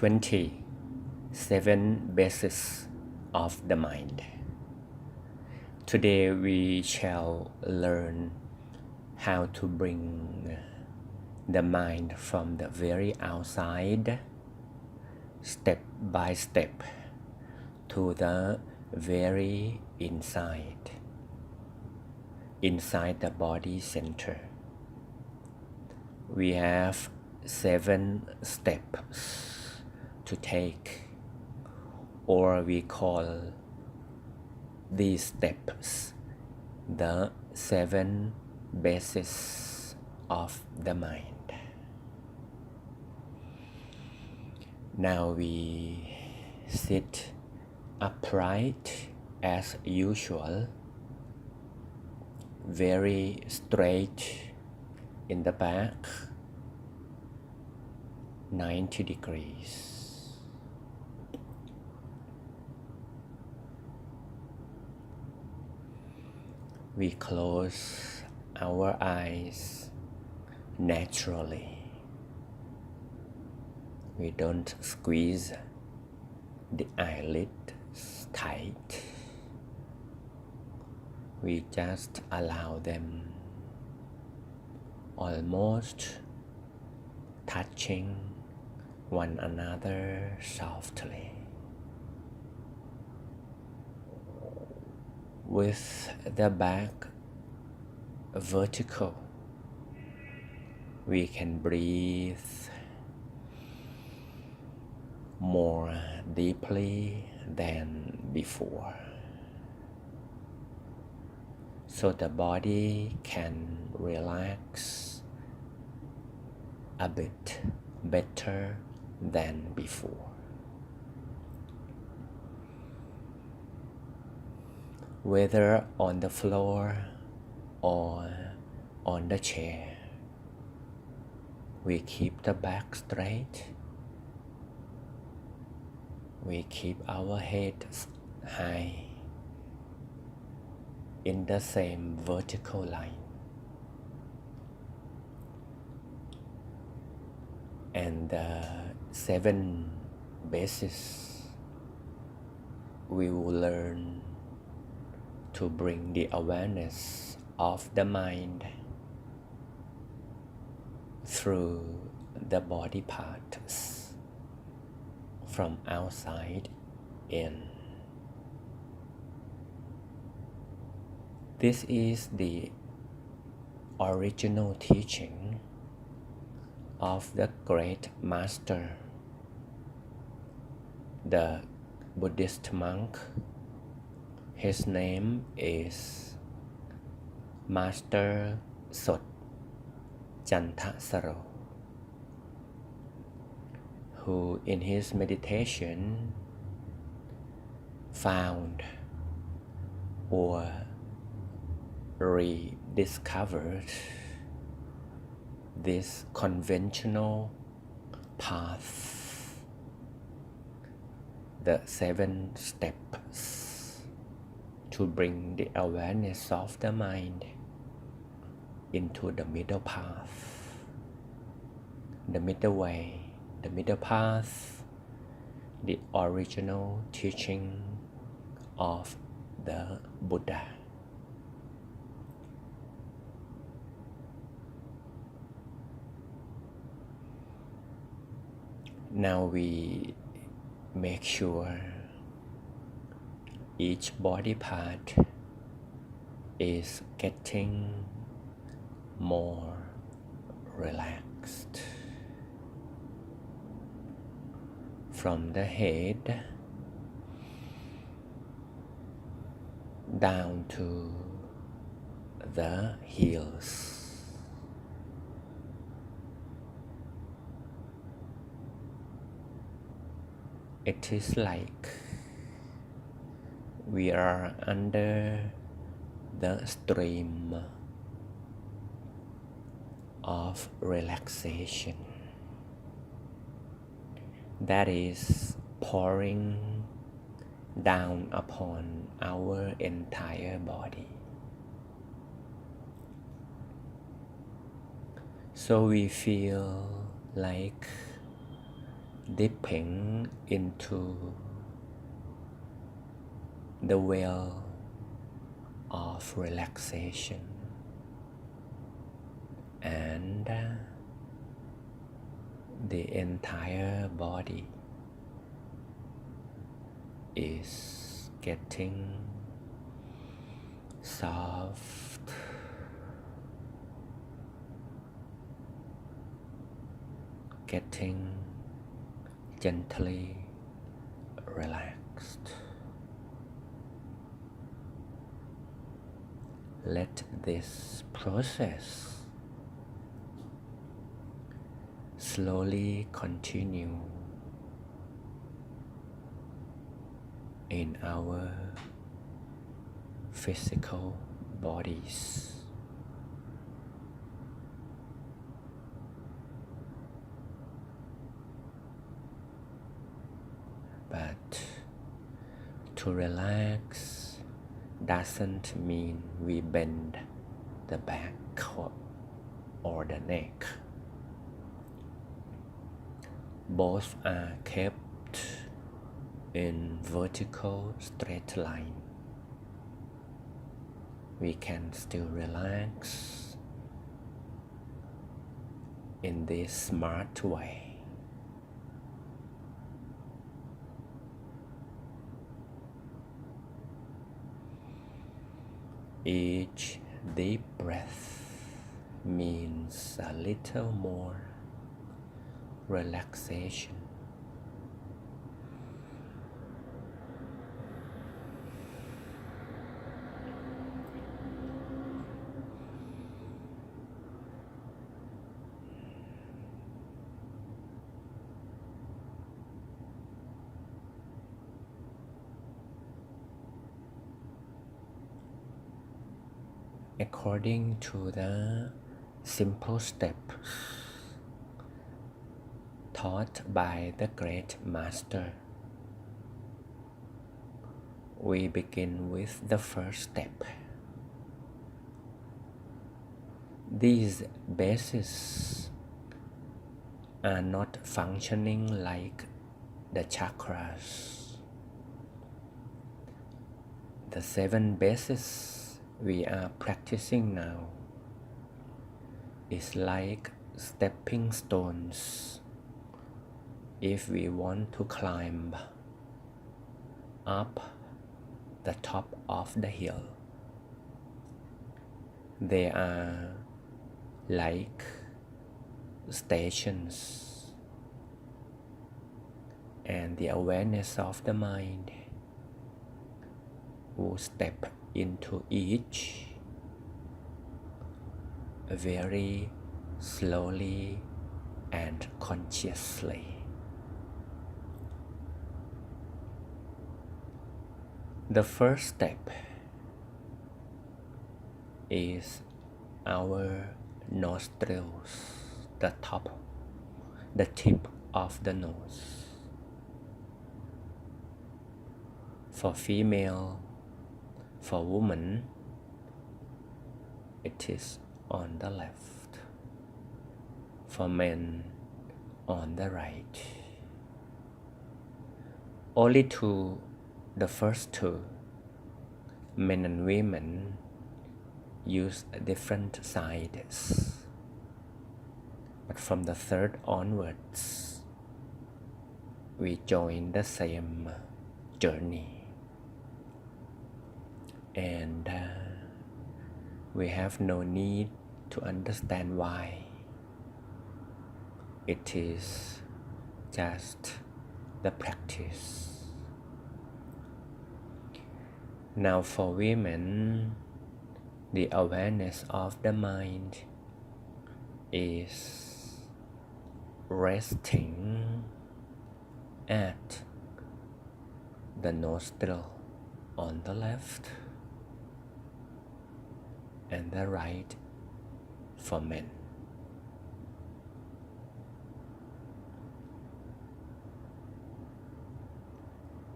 20 7 bases of the mind. Today we shall learn how to bring the mind from the very outside, step by step, to the very inside the body center. We have 7 steps to take, or we call these steps the 7 bases of the mind. Now we sit upright as usual, very straight in the back, 90 degrees. We close our eyes naturally. We don't squeeze the eyelids tight. We just allow them almost touching one another softly. With the back vertical, we can breathe more deeply than before, so the body can relax a bit better than before. Whether on the floor or on the chair, we keep the back straight. We keep our head high in the same vertical line. And the 7 bases we will learn to bring the awareness of the mind through the body parts from outside in. This is the original teaching of the great master, the Buddhist monk. His name is Master Sot Jantasaro, who in his meditation found or rediscovered this conventional path, the 7 steps to bring the awareness of the mind into the middle path, the middle way, the middle path, the original teaching of the Buddha. Now we make sure each body part is getting more relaxed. From the head down to the heels. It is like we are under the stream of relaxation that is pouring down upon our entire body. So we feel like dipping into the well of relaxation, and the entire body is getting soft, getting gently relaxed. Let this process slowly continue in our physical bodies. But to relax doesn't mean we bend the back or the neck. Both are kept in vertical straight line. We can still relax in this smart way. Each deep breath means a little more relaxation. According to the simple steps taught by the great master, we begin with the first step. These bases are not functioning like the chakras. The 7 bases we are practicing now is like stepping stones if we want to climb up the top of the hill. They are like stations, and the awareness of the mind will step into each very slowly and consciously. The first step is our nostrils, the tip of the nose. For female, for woman, it is on the left. For men, on the right. Only the first two, men and women, use different sides. But from the third onwards, we join the same journey. And we have no need to understand why. It is just the practice. Now for women, the awareness of the mind is resting at the nostril on the left and the right for men.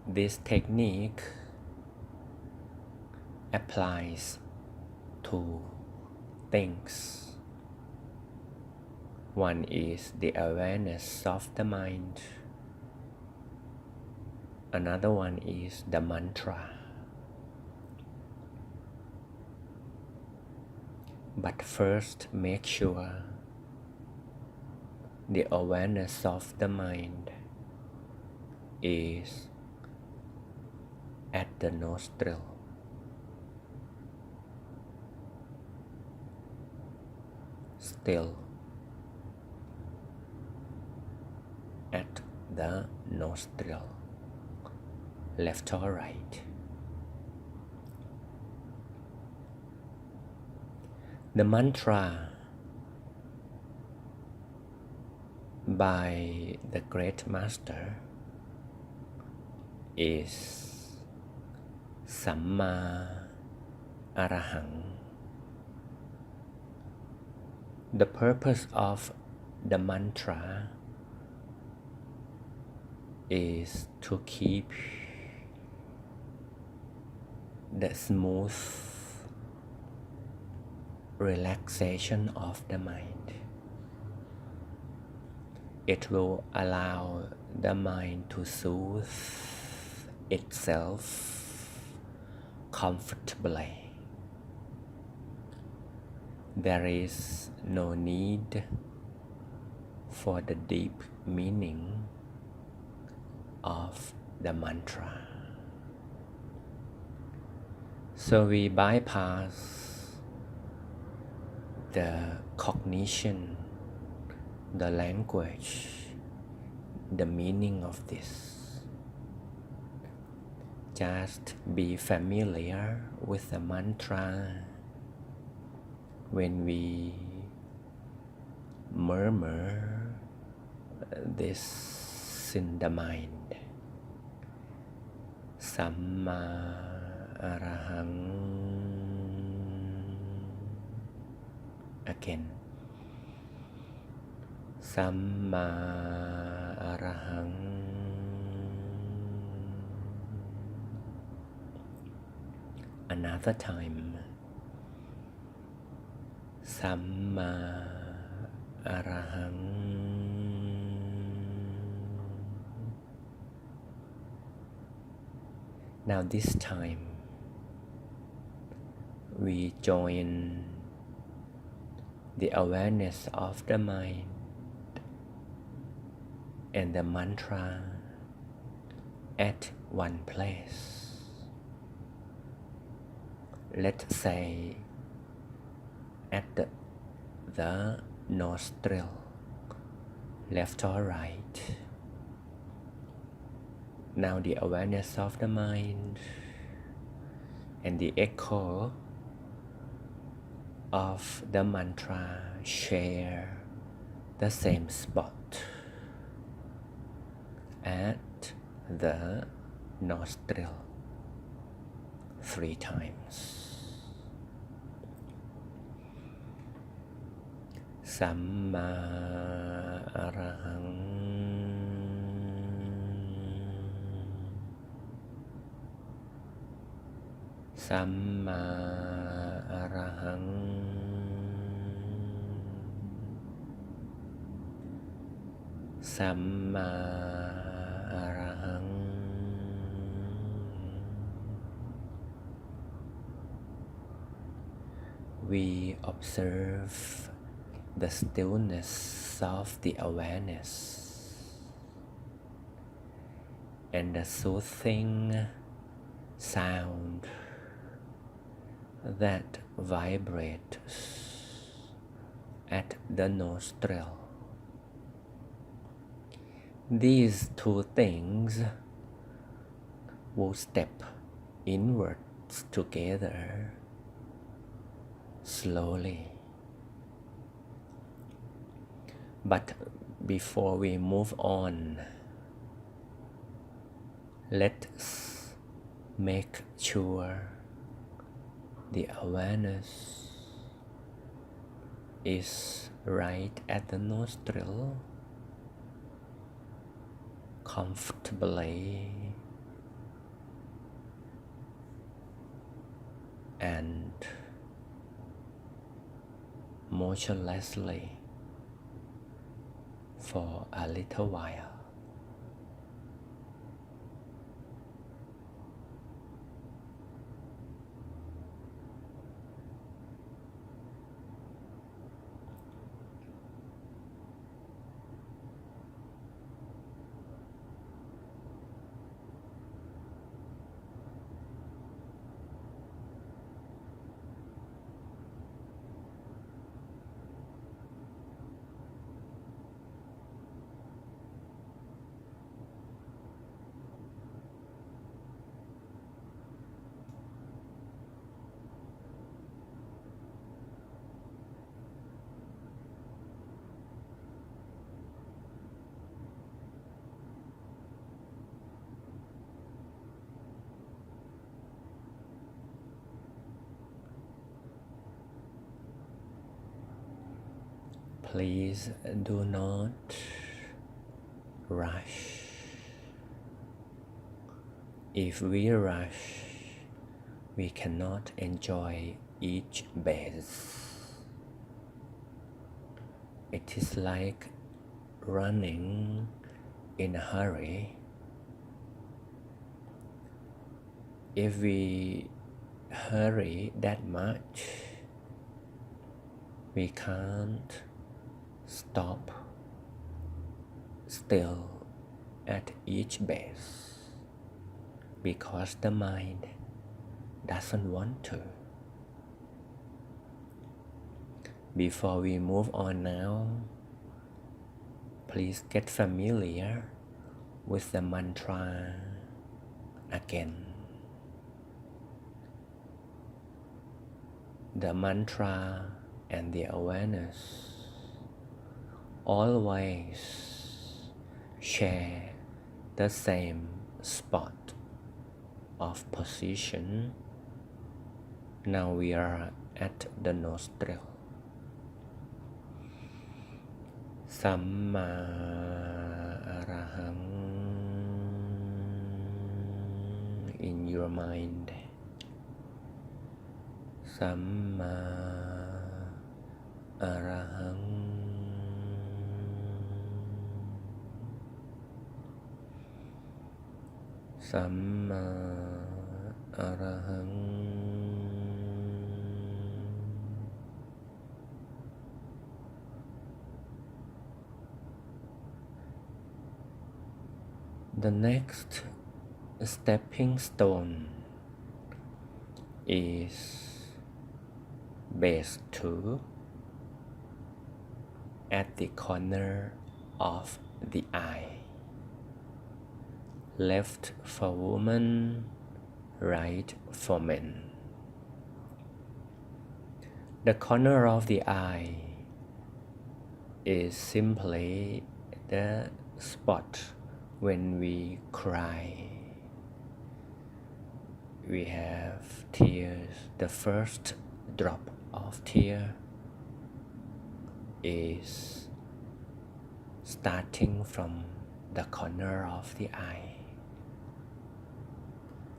This technique applies to things. One is the awareness of the mind Another one is the mantra. But first, make sure the awareness of the mind is at the nostril. Still at the nostril, left or right. The mantra by the great master is Samma Arahang. The purpose of the mantra is to keep the smooth relaxation of the mind. It will allow the mind to soothe itself comfortably. There is no need for the deep meaning of the mantra. So we bypass the cognition, the language, the meaning of this. Just be familiar with the mantra. When we murmur this in the mind, Samma Arahang. Again, Samma Arahang. Another time, Samma Arahang. Now this time, we join the awareness of the mind and the mantra at one place. Let's say at the nostril, left or right. Now the awareness of the mind and the echo of the mantra share the same spot at the nostril 3 times. Samma Arahang. Samma Arahang. Samma Arahang. We observe the stillness of the awareness and the soothing sound that vibrates at the nostril. These 2 things will step inwards together slowly. But before we move on, let's make sure the awareness is right at the nostril, comfortably and motionlessly for a little while. Please do not rush. If we rush, we cannot enjoy each base. It is like running in a hurry. If we hurry that much, we can't stop still at each base because the mind doesn't want to. Before we move on now, please get familiar with the mantra again. The mantra and the awareness always share the same spot of position. Now we are at the nostril. Samma Arahang in your mind. Samma Arahang. Samma Arahang. The next stepping stone is base 2 at the corner of the eye. Left for women, right for men. The corner of the eye is simply the spot when we cry. We have tears. The first drop of tear is starting from the corner of the eye.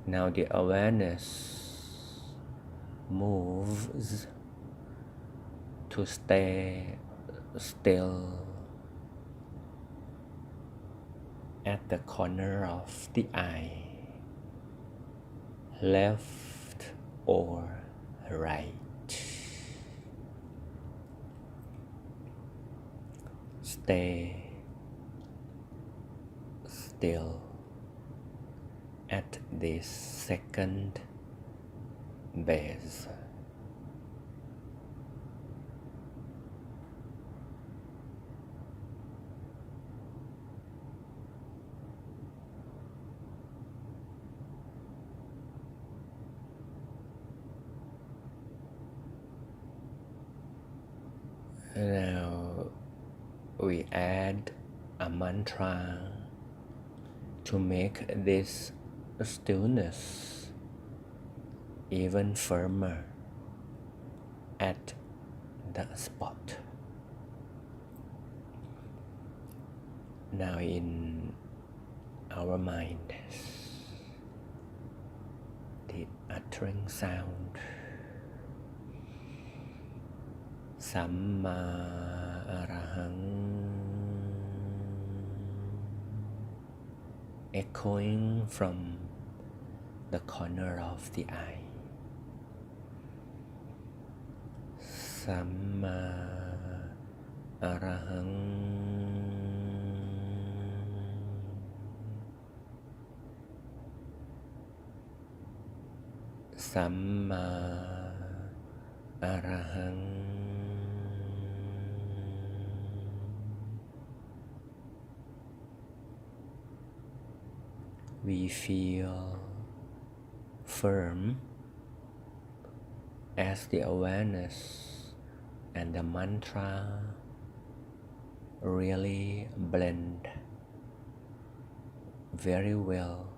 Now the awareness moves to stay still at the corner of the eye, left or right. Stay still at this second base. Now we add a mantra to make this stillness even firmer at the spot. Now in our mind, the uttering sound Samma Arahang, echoing from the corner of the eye. Samma Arahang. Samma Arahang. We feel firm as the awareness and the mantra really blend very well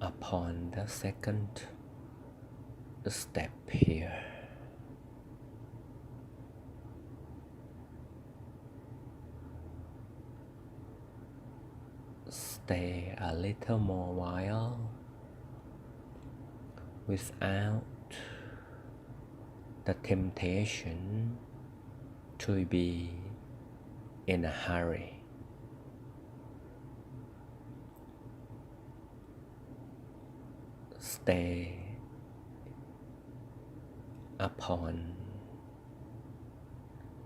upon the second step here. stay a little more while without the temptation to be in a hurry. Stay upon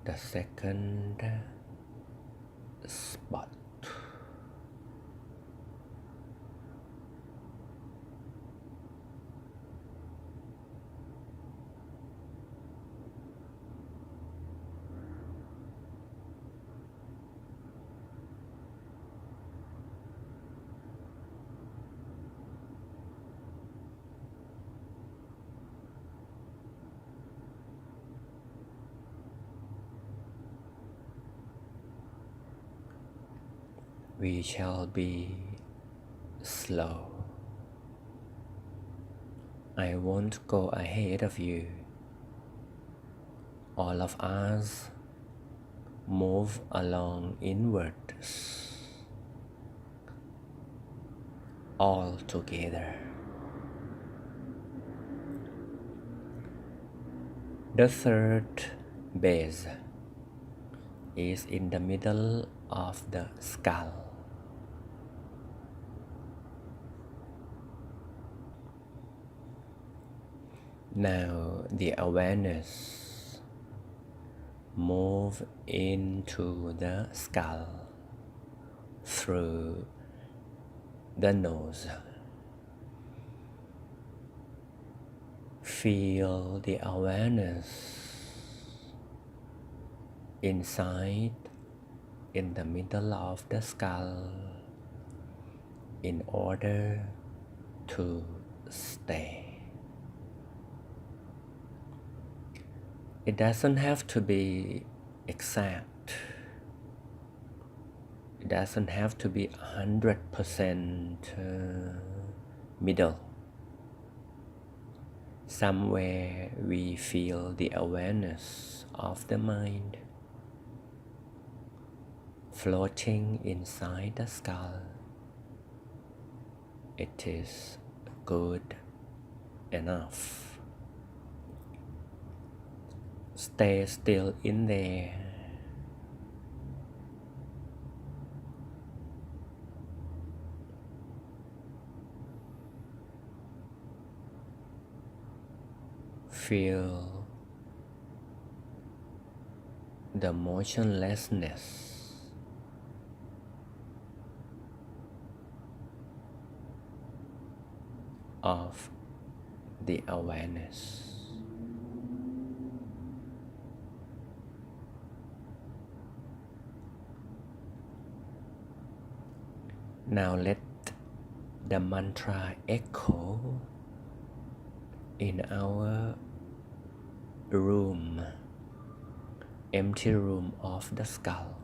the second spot. We shall be slow. I won't go ahead of you. All of us move along inwards, all together. The third base is in the middle of the skull. Now the awareness move into the skull through the nose. Feel the awareness inside in the middle of the skull in order to stay. It doesn't have to be exact. It doesn't have to be 100% middle. Somewhere we feel the awareness of the mind floating inside the skull. It is good enough. Stay still in there. Feel the motionlessness of the awareness. Now let the mantra echo in our room, empty room of the skull.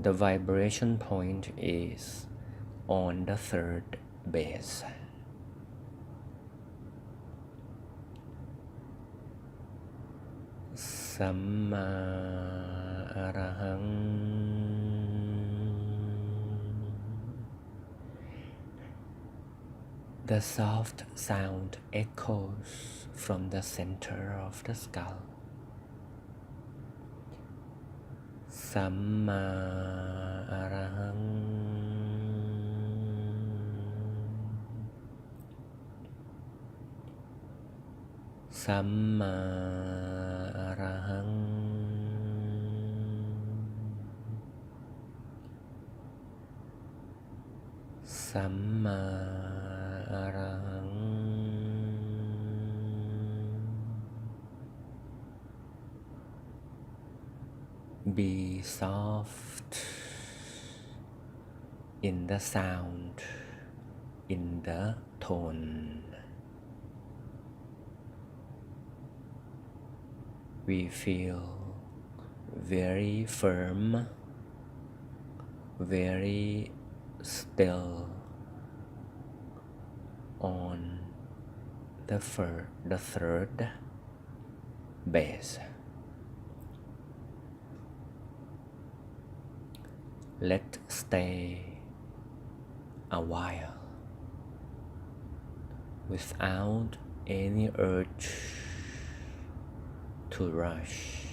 The vibration point is on the third base. Samma arahang. The soft sound echoes from the center of the skull. Samma arahang. Samma arahang. Samma arahang. Be soft in the sound, in the tone. We feel very firm, very still on the third base. Let's stay a while without any urge to rush.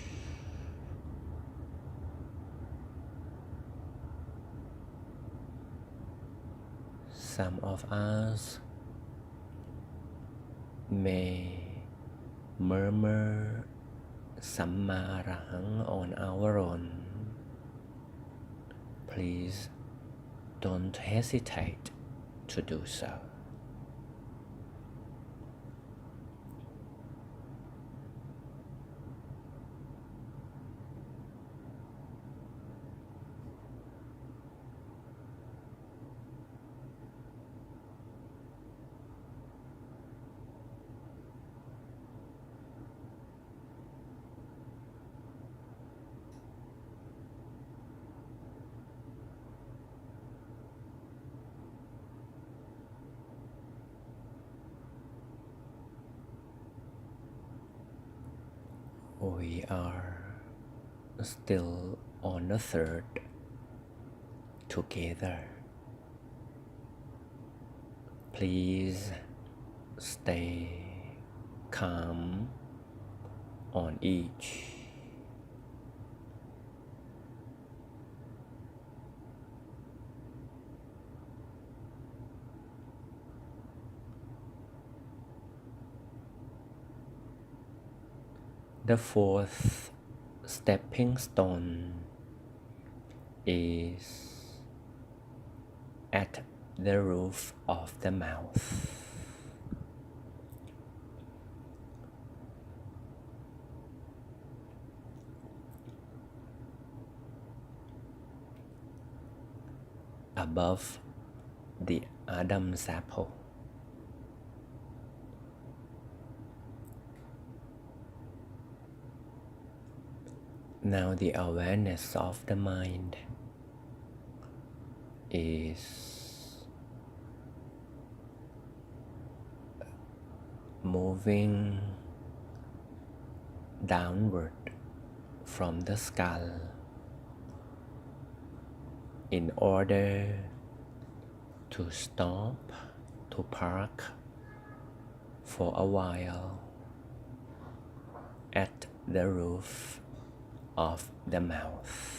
Some of us may murmur Samma Arahang on our own. Please don't hesitate to do so. We are still on the third together. Please stay calm on each. The fourth stepping stone is at the roof of the mouth. Above the Adam's apple. Now the awareness of the mind is moving downward from the skull in order to stop, to park for a while at the roof of the mouth.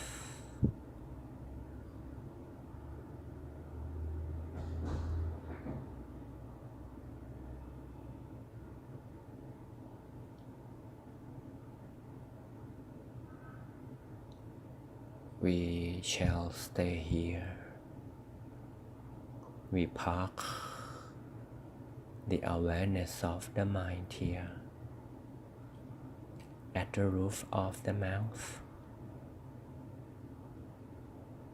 We shall stay here. We park the awareness of the mind here at the roof of the mouth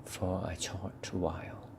for a short while.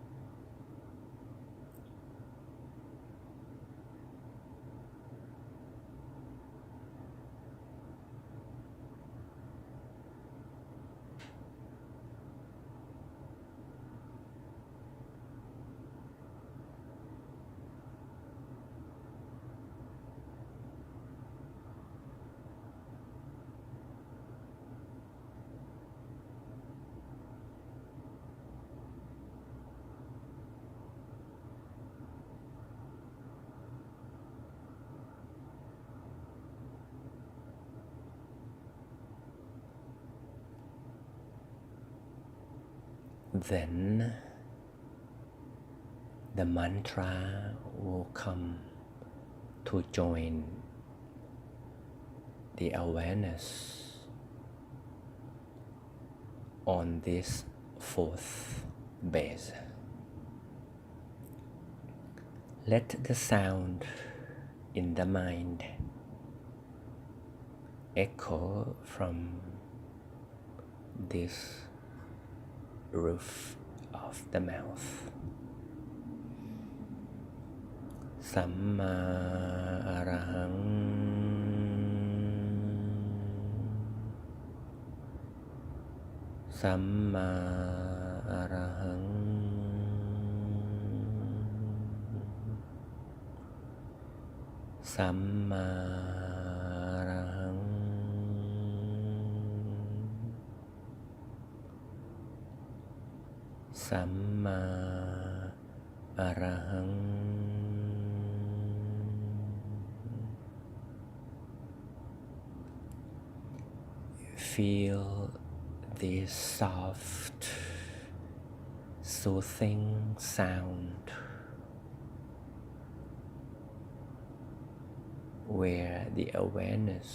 Then the mantra will come to join the awareness on this fourth base. Let the sound in the mind echo from this roof of the mouth. Samma Arahang. Samma Arahang. Samma Arahang. สัมมาอะระหัง Feel this soft, soothing sound where the awareness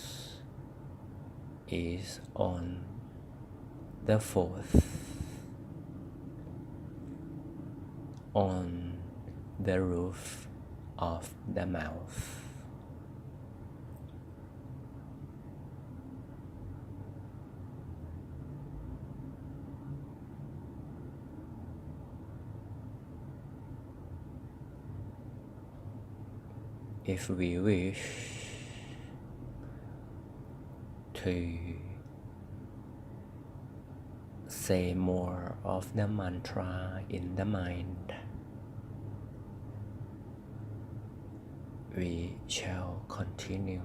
is on the fourth, on the roof of the mouth. If we wish to say more of the mantra in the mind, we shall continue.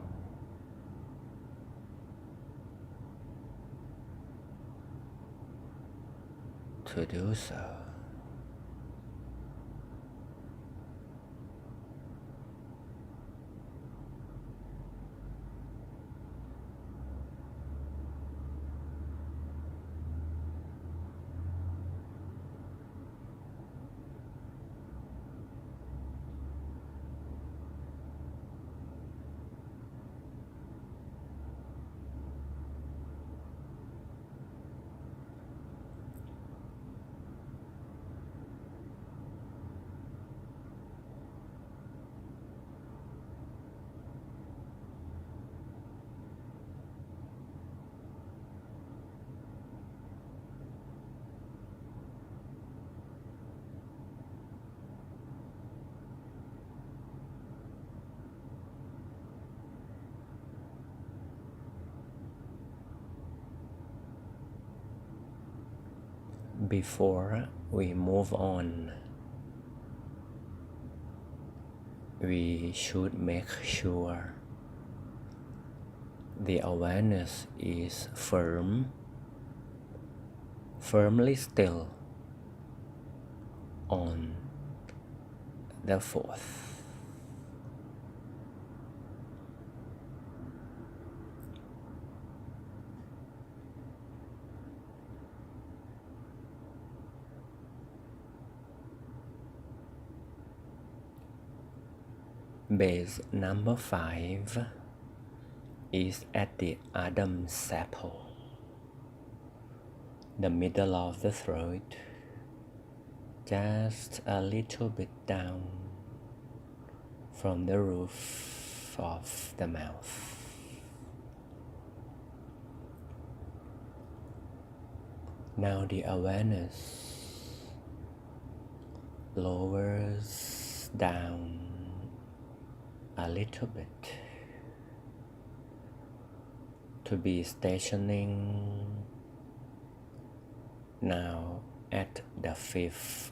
To do so. Before we move on, we should make sure the awareness is firmly still on the fourth. Base number 5 is at the Adam Sapple, the middle of the throat, just a little bit down from the roof of the mouth. Now the awareness lowers down a little bit to be stationing now at the fifth.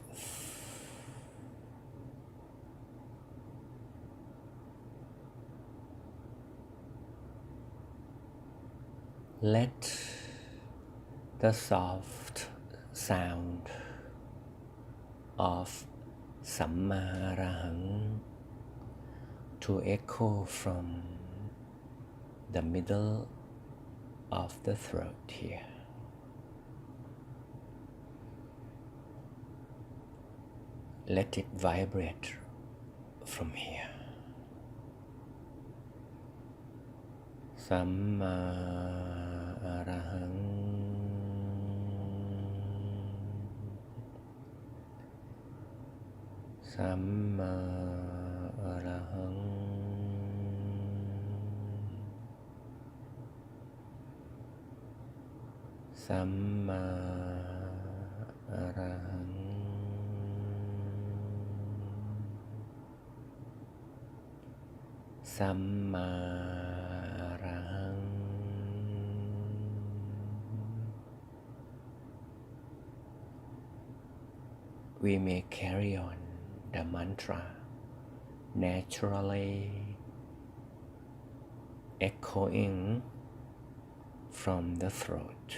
Let the soft sound of Samma Arahang to echo from the middle of the throat here. Let it vibrate from here. Samma Arahang. Samma Arahang. Samma Arahang. Samma Arahang. We may carry on the mantra naturally echoing from the throat.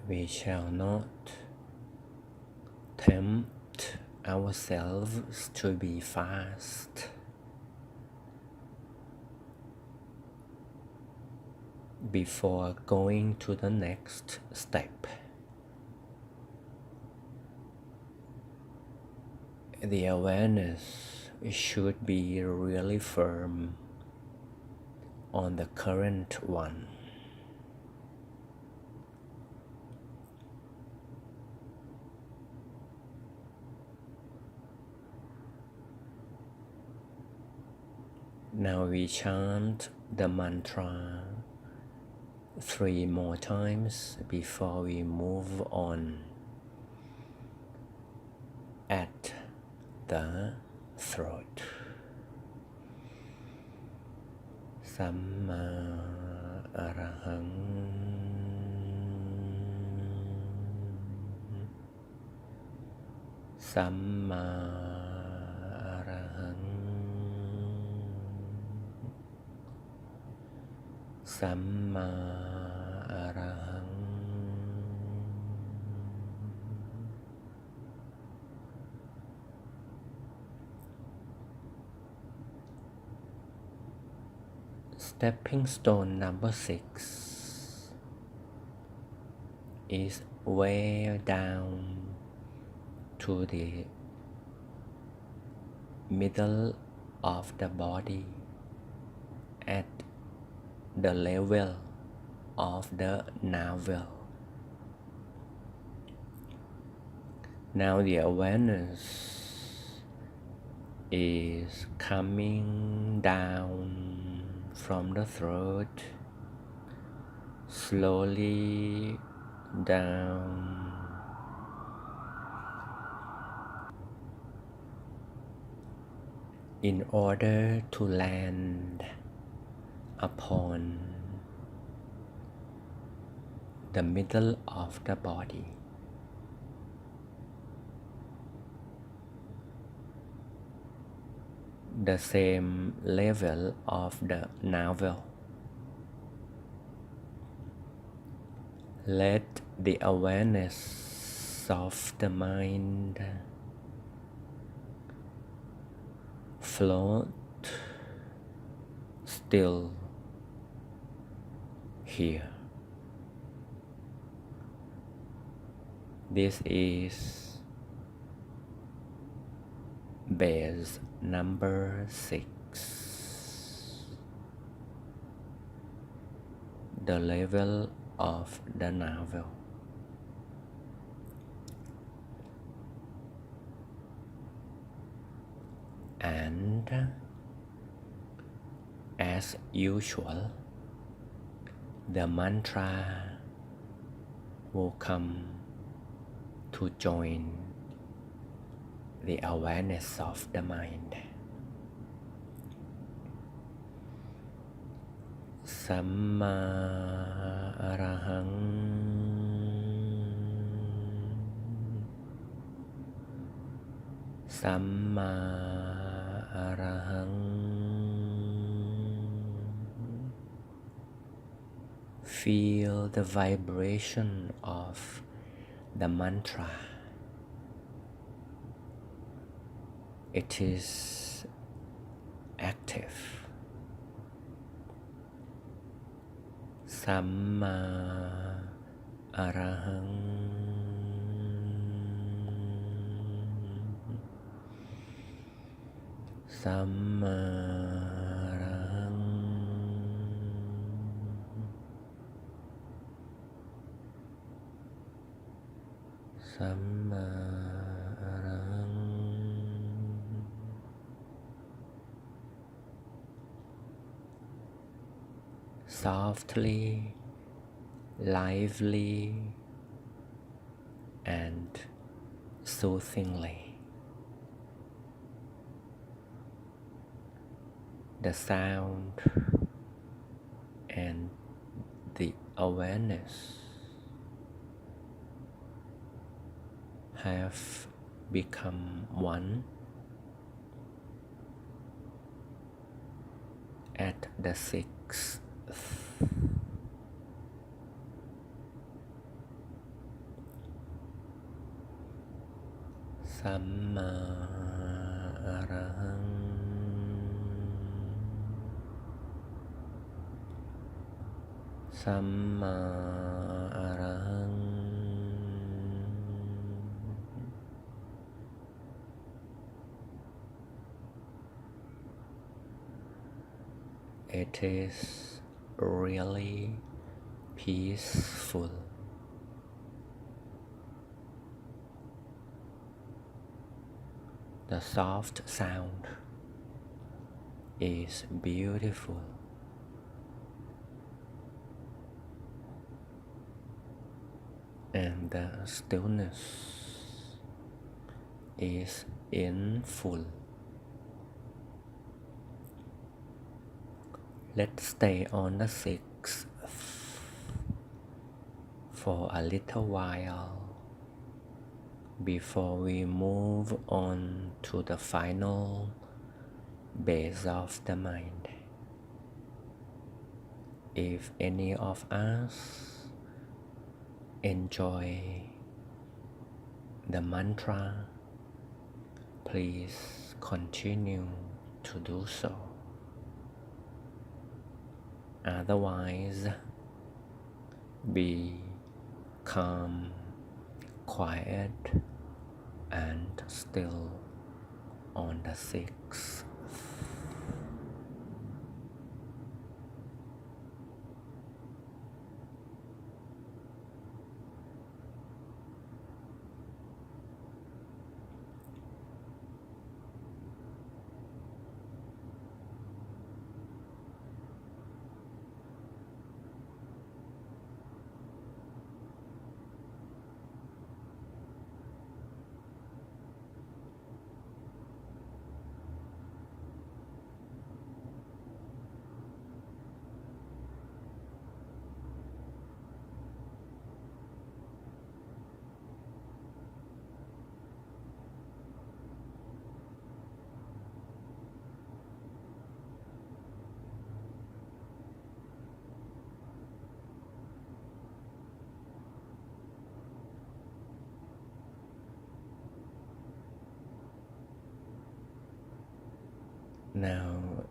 We shall not tempt ourselves to be fast before going to the next step. The awareness should be really firm on the current one. Now we chant the mantra 3 more times before we move on at the throat. Samma Arahang Samma Arahang Samma Arahang Stepping stone number 6 is way down to the middle of the body at the level of the navel. Now the awareness is coming down from the throat, slowly down in order to land upon the middle of the body. The same level of the navel. Let the awareness of the mind float still here. This is base number 6, the level of the navel. And as usual, the mantra will come to join the awareness of the mind. Samma Arahang Samma Arahang. Feel the vibration of the mantra. It is active. Samma Arahang Samma Arahang Samma Arahang. Softly, lively, and soothingly. The sound and the awareness have become one at the 6th สัมมาอะระหังสัมมาอะระหัง It is really peaceful. The soft sound is beautiful. And the stillness is in full. Let's stay on the sixth for a little while before we move on to the final base of the mind. If any of us enjoy the mantra, please continue to do so. Otherwise, be calm, quiet, and still on the sixth. Now,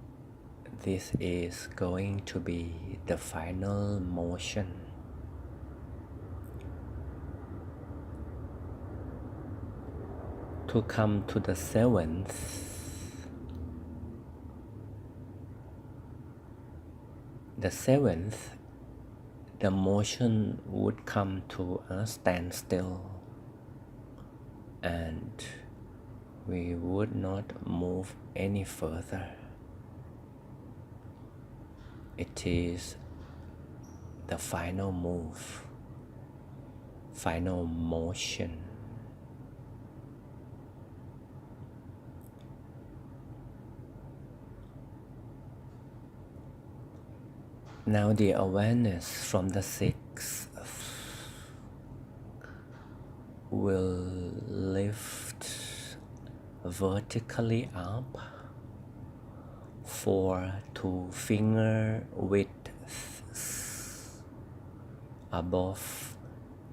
this is going to be the final motion. To come to the seventh, the motion would come to a standstill, and we would not move any further. It is the final move, final motion. Now the awareness from the sixth will lift vertically up for 2 finger widths above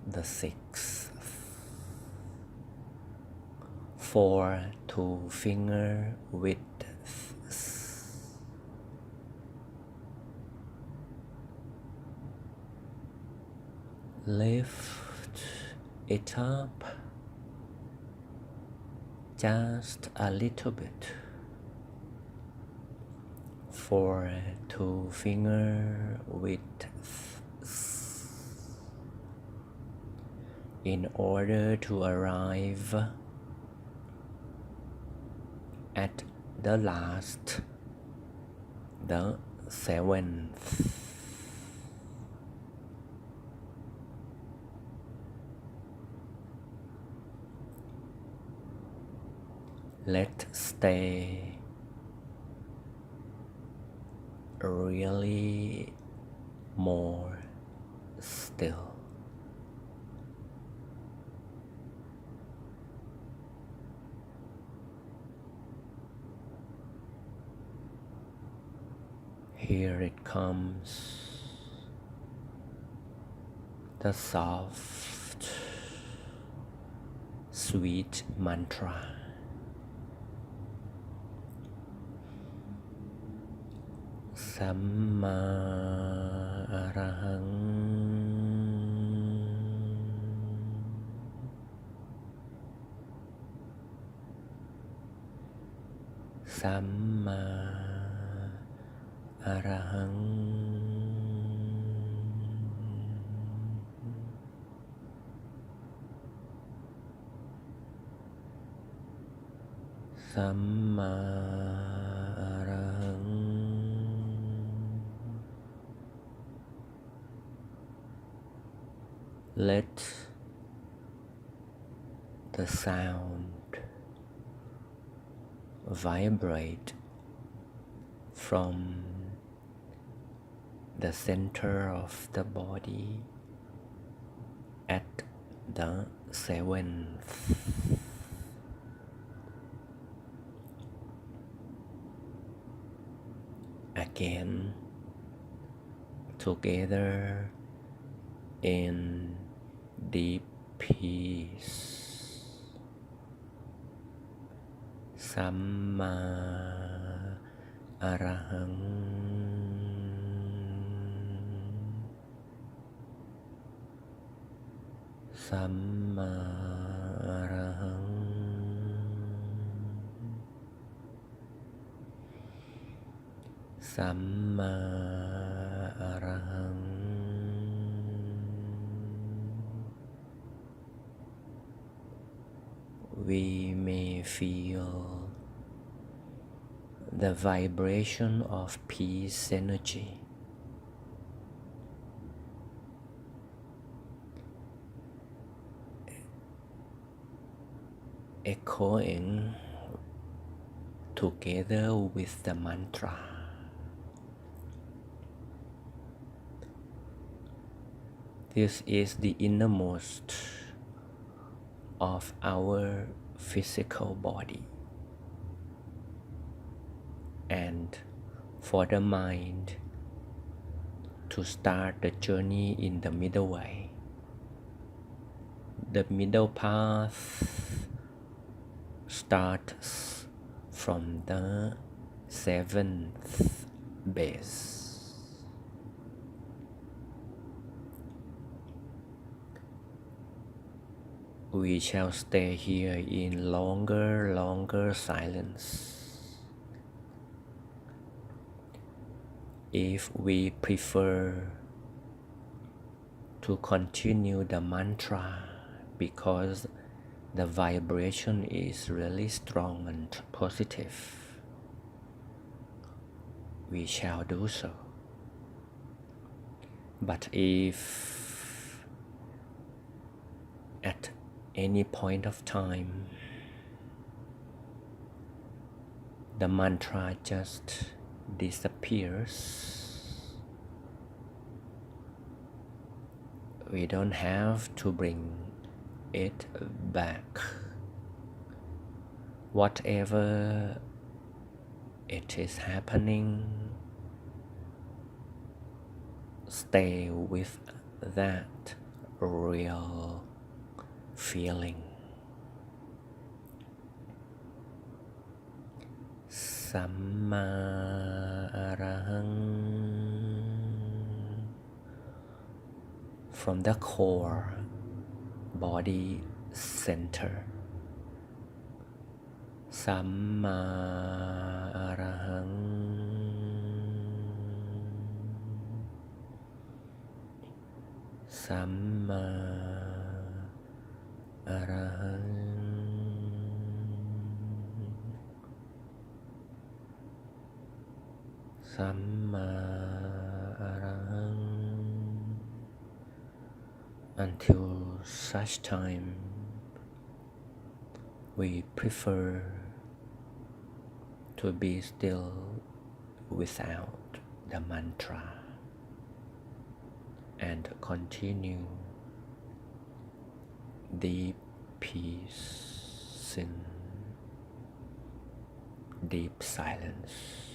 the sixth. For 2 finger widths. Lift it up just a little bit for 2 finger widths in order to arrive at the last, the seventh. Let's stay really more still. Here it comes, the soft, sweet mantra. Samma Arahang Samma Arahang Samma Arahang. Let the sound vibrate from the center of the body at the seventh. Again, together in deep peace. Samma Arahang Samma Arahang Samma Arahang. We may feel the vibration of peace energy echoing together with the mantra. This is the innermost of our physical body, and for the mind to start the journey in the middle way. The middle path starts from the seventh base. We shall stay here in longer silence. If we prefer to continue the mantra because the vibration is really strong and positive, we shall do so. But if at any point of time the mantra just disappears, we don't have to bring it back. Whatever it is happening, stay with that real feeling. Samma Arahang. From the core body center. Samma Arahang. Samma Arahang. Samma Arahang. Until such time we prefer to be still without the mantra and continue deep peace in deep silence.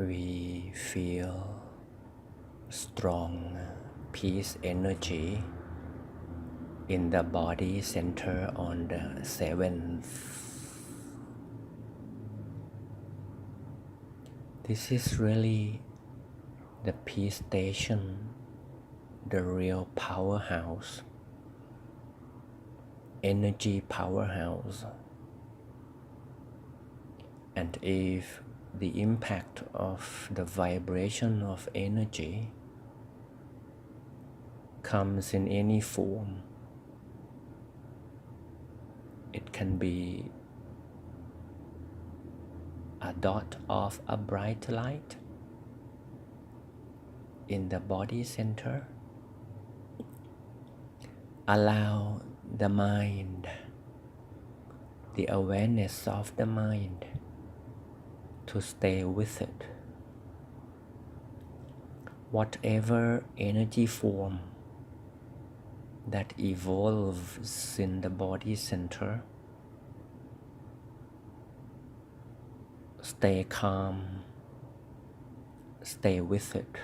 we feel strong peace energy in the body center on the seventh. This is really the peace station, the real powerhouse, energy powerhouse. And if the impact of the vibration of energy comes in any form, it can be a dot of a bright light in the body center. Allow the mind, the awareness of the mind, to stay with it. Whatever energy form that evolves in the body center, stay calm, stay with it.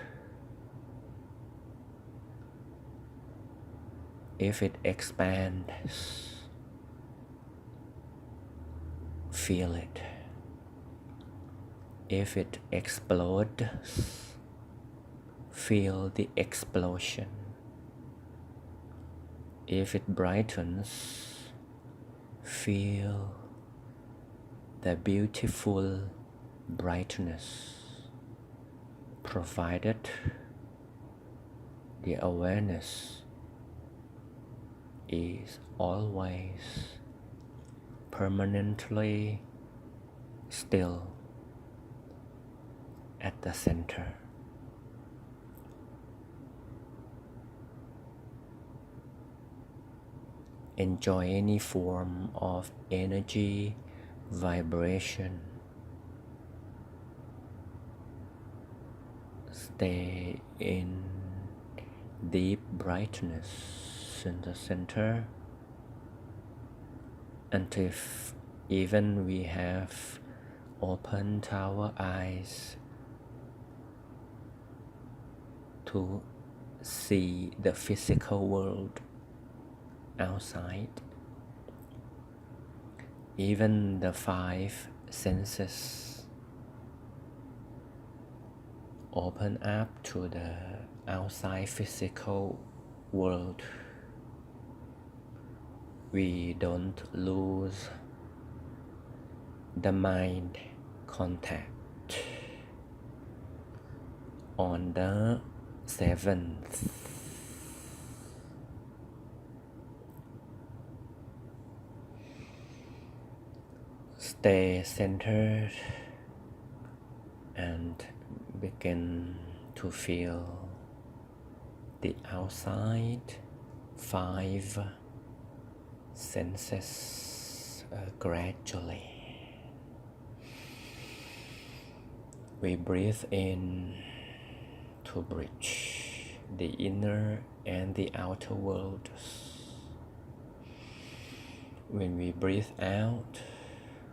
If it expands, feel it. If it explodes, feel the explosion. If it brightens, feel the beautiful brightness, provided the awareness is always permanently still at the center. Enjoy any form of energy, vibration. Stay in deep brightness in the center, and if even we have opened our eyes to see the physical world outside, even the five senses open up to the outside physical world. We don't lose the mind contact. On the seventh, stay centered and begin to feel the outside five senses gradually. We breathe in to bridge the inner and the outer worlds. When we breathe out,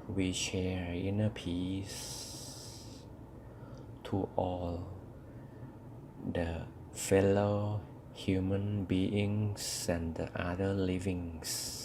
we share inner peace to all the fellow human beings and the other livings.